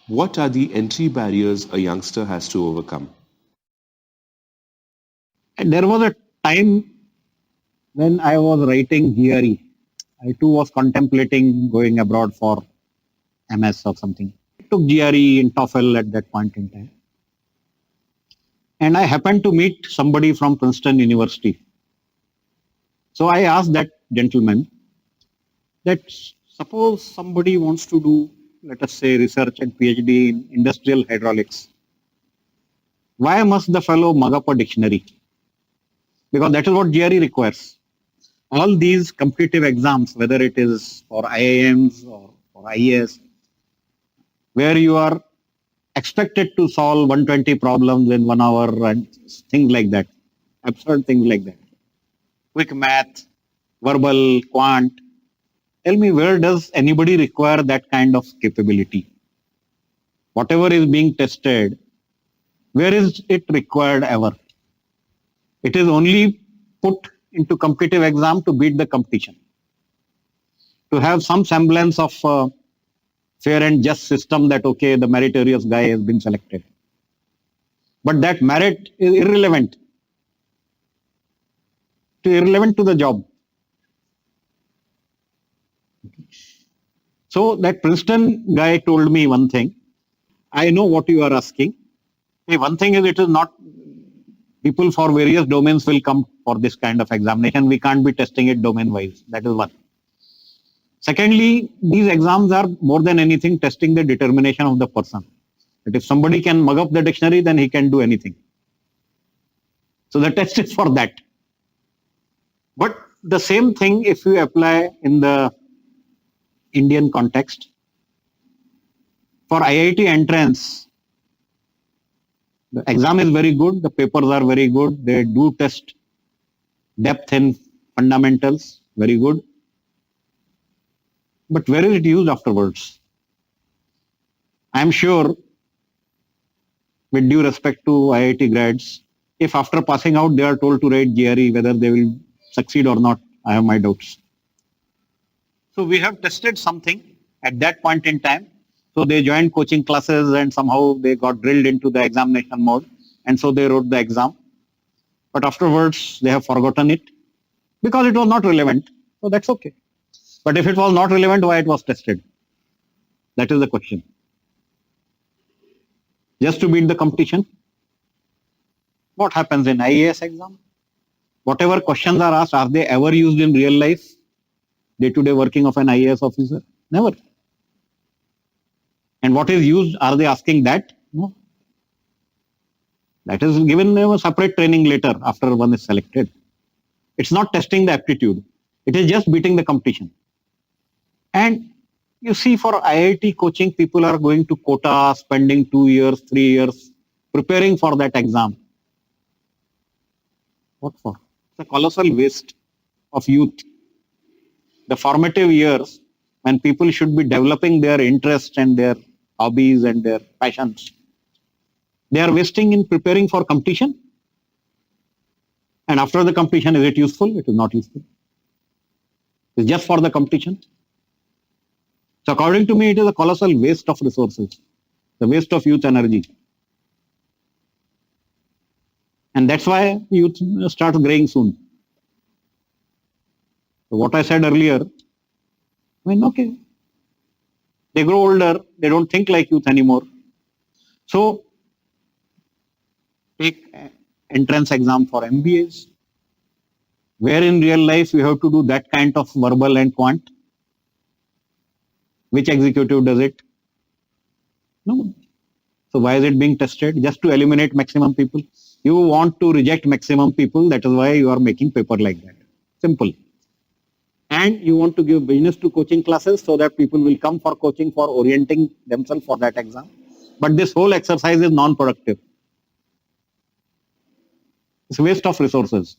What are the entry barriers a youngster has to overcome? And there was a time when I was writing GRE. I too was contemplating going abroad for MS or something. I took GRE in TOEFL at that point in time. And I happened to meet somebody from Princeton University. So I asked that gentleman that suppose somebody wants to do, let us say, research and PhD in industrial hydraulics. Why must the fellow mug up a dictionary? Because that is what GRE requires. All these competitive exams, whether it is for IIMs or for IAS, where you are expected to solve 120 problems in 1 hour and things like that, absurd things like that. Quick math, verbal, quant. Tell me, where does anybody require that kind of capability? Whatever is being tested, where is it required ever? It is only put into competitive exam to beat the competition, to have some semblance of fair and just system that, okay, the meritorious guy has been selected. But that merit is irrelevant to the job. So that Princeton guy told me one thing. I know what you are asking. Hey, one thing is, it is not, people for various domains will come for this kind of examination. We can't be testing it domain wise. That is one. Secondly, these exams are more than anything testing the determination of the person. That if somebody can mug up the dictionary, then he can do anything. So the test is for that. But the same thing if you apply in the Indian context. For IIT entrance, the exam is very good, the papers are very good, they do test depth in fundamentals, very good. But where is it used afterwards? I am sure, with due respect to IIT grads, if after passing out they are told to write GRE, whether they will succeed or not, I have my doubts. So we have tested something at that point in time. So they joined coaching classes and somehow they got drilled into the examination mode. And so they wrote the exam. But afterwards they have forgotten it because it was not relevant. So that's okay. But if it was not relevant, why it was tested? That is the question. Just to beat the competition. What happens in IAS exam? Whatever questions are asked, are they ever used in real life? Day-to-day working of an IAS officer? Never. And what is used, are they asking that? No. That is given a separate training later after one is selected. It's not testing the aptitude. It is just beating the competition. And you see, for IIT coaching, people are going to Kota, spending 2 years, 3 years, preparing for that exam. What for? It's a colossal waste of youth. The formative years, when people should be developing their interests and their hobbies and their passions, they are wasting in preparing for competition. And after the competition, is it useful? It is not useful. It's just for the competition. So according to me, it is a colossal waste of resources, the waste of youth energy. And that's why youth start graying soon. So what I said earlier, I mean, okay, they grow older, they don't think like youth anymore. So take entrance exam for MBAs, where in real life you have to do that kind of verbal and quant. Which executive does it? No. So why is it being tested? Just to eliminate maximum people. You want to reject maximum people, that is why you are making paper like that. Simple. And you want to give business to coaching classes so that people will come for coaching, for orienting themselves for that exam. But this whole exercise is non-productive. It's a waste of resources.